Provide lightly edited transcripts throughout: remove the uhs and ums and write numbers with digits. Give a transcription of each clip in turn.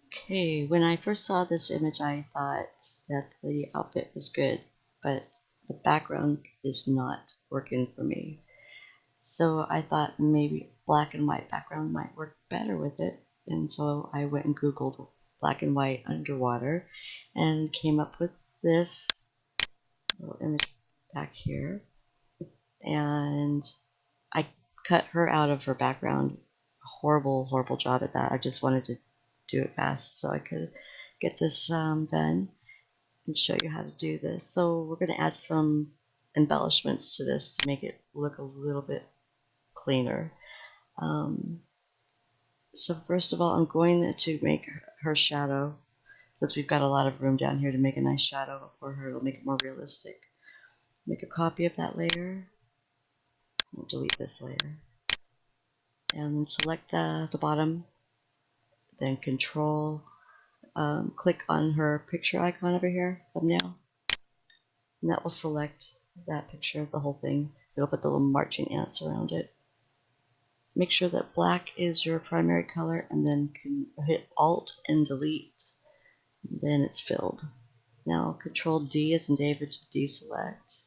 Okay, when I first saw this image, I thought that the outfit was good, but the background is not working for me. So I thought maybe black and white background might work better with it. And so I went and Googled black and white underwater and came up with this little image back here. And I cut her out of her background. Horrible, horrible job at that. I just wanted to do it fast so I could get this done and show you how to do this. So we're going to add some embellishments to this to make it look a little bit cleaner. So first of all, I'm going to make her shadow, since we've got a lot of room down here to make a nice shadow for her. It'll make it more realistic. Make a copy of that layer. I'll delete this layer. And then select the bottom. Then Control, click on her picture icon over here, thumbnail. And that will select that picture, the whole thing. It'll put the little marching ants around it. Make sure that black is your primary color, and then hit Alt and delete. Then it's filled. Now Control D as in David to deselect.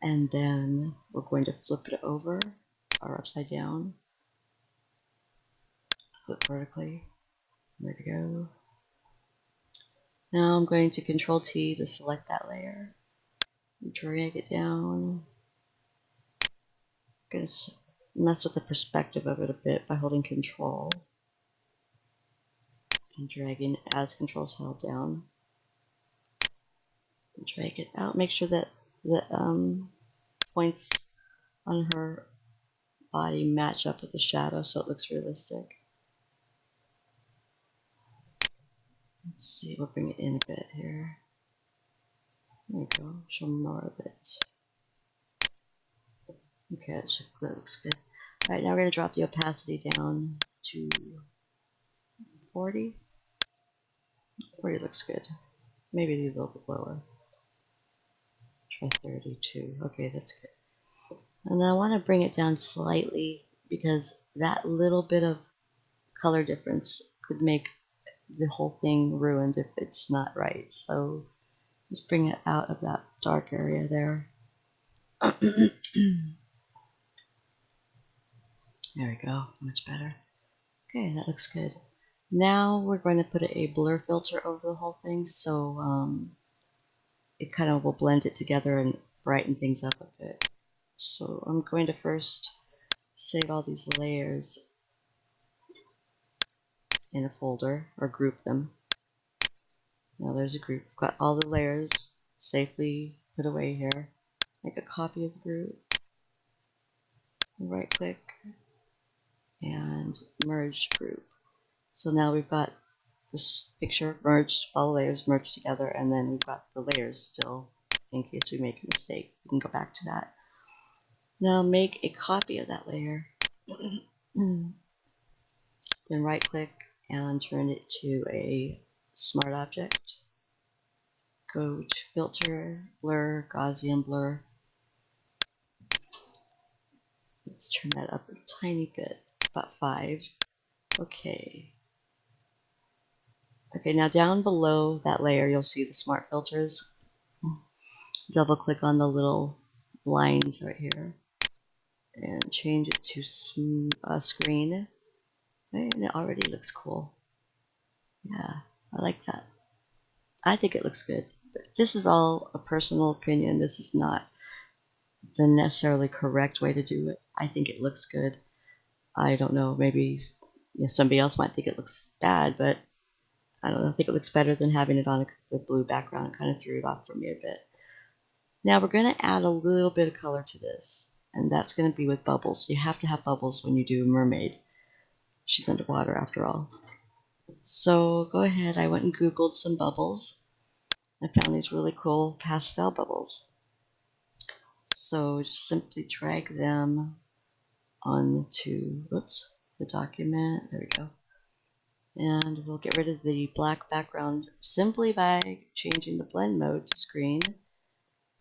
And then we're going to flip it over or upside down. Flip vertically. There we go. Now I'm going to Control T to select that layer. Drag it down. I'm going to mess with the perspective of it a bit by holding Control and dragging as Control's held down. And drag it out. Make sure that the points on her body match up with the shadow so it looks realistic. Let's see, we'll bring it in a bit here. There we go, show more of it. Okay, that looks good. Alright, now we're going to drop the opacity down to 40. 40 looks good. Maybe a little bit lower. Try 32. Okay, that's good. And I want to bring it down slightly because that little bit of color difference could make the whole thing ruined if it's not right. So just bring it out of that dark area there. There we go, much better. Okay, that looks good. Now we're going to put a blur filter over the whole thing so it kind of will blend it together and brighten things up a bit. So I'm going to first save all these layers in a folder or group them. Now there's a group. Got all the layers safely put away here. Make a copy of the group. Right click and merge group. So now we've got this picture merged, all the layers merged together, and then we've got the layers still in case we make a mistake. We can go back to that. Now make a copy of that layer. Then right click and turn it to a smart object. Go to filter, blur, Gaussian blur. Let's turn that up a tiny bit, about 5. Okay. Okay, now down below that layer you'll see the smart filters. Double click on the little lines right here and change it to screen. And it already looks cool. Yeah, I like that. I think it looks good. But this is all a personal opinion. This is not the necessarily correct way to do it. I think it looks good. I don't know, maybe somebody else might think it looks bad, but I don't know, I think it looks better than having it on the blue background. It kind of threw it off for me a bit. Now we're going to add a little bit of color to this, and that's going to be with bubbles. You have to have bubbles when you do a mermaid. She's underwater after all. So go ahead, I went and Googled some bubbles. I found these really cool pastel bubbles. So just simply drag them onto, the document. There we go. And we'll get rid of the black background simply by changing the blend mode to screen.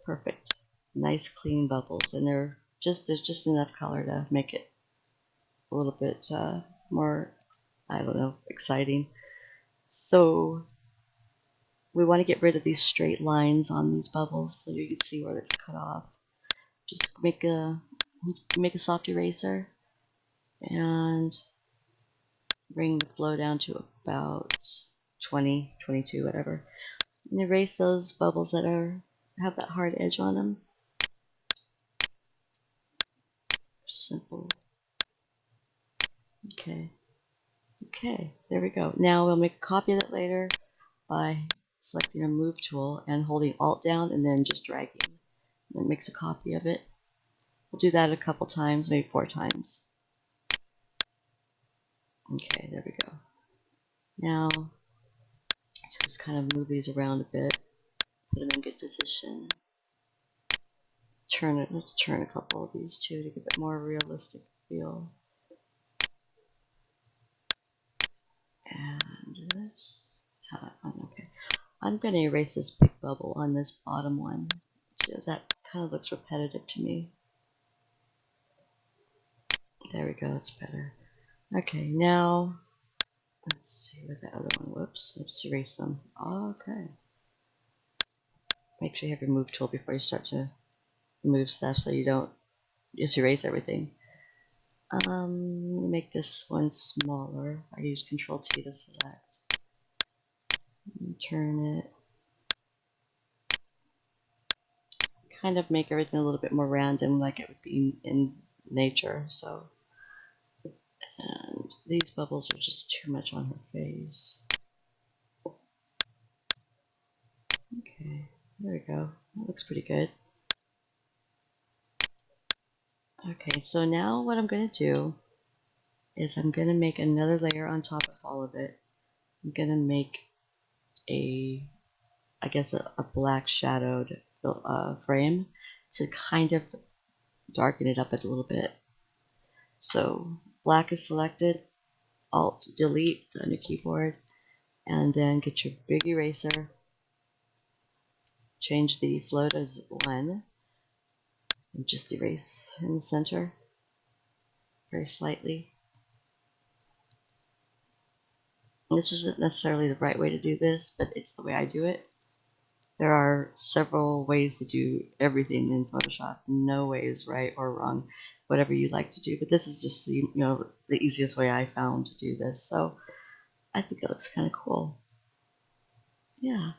Perfect. Nice clean bubbles, and there's just enough color to make it a little bit more I don't know, exciting. So we want to get rid of these straight lines on these bubbles so you can see where it's cut off. Just make a soft eraser and bring the flow down to about 20, 22, whatever. And erase those bubbles that have that hard edge on them. Simple. Okay. Okay, there we go. Now we'll make a copy of that later by selecting a move tool and holding Alt down and then just dragging. And it makes a copy of it. We'll do that a couple times, maybe 4 times. Okay, there we go. Now, let's just kind of move these around a bit, put them in good position. Let's turn a couple of these too to give it more realistic feel. And let's have that one. Okay, I'm going to erase this big bubble on this bottom one because that kind of looks repetitive to me. There we go, that's better. Okay, now let's see where the other one. Whoops, let's erase them. Okay. Make sure you have your move tool before you start to move stuff so you don't just erase everything. Make this one smaller. I use Control T to select. Turn it. Kind of make everything a little bit more random like it would be in nature. So, and these bubbles are just too much on her face. Okay, there we go. That looks pretty good. Okay, so now what I'm going to do is I'm going to make another layer on top of all of it. I'm going to make I guess a black shadowed frame to kind of darken it up a little bit. So black is selected, Alt Delete on your keyboard, and then get your big eraser, change the flow to 1, and just erase in the center very slightly. This isn't necessarily the right way to do this, but it's the way I do it. There are several ways to do everything in Photoshop. No way is right or wrong, whatever you like to do. But this is just the easiest way I found to do this. So I think it looks kind of cool. Yeah.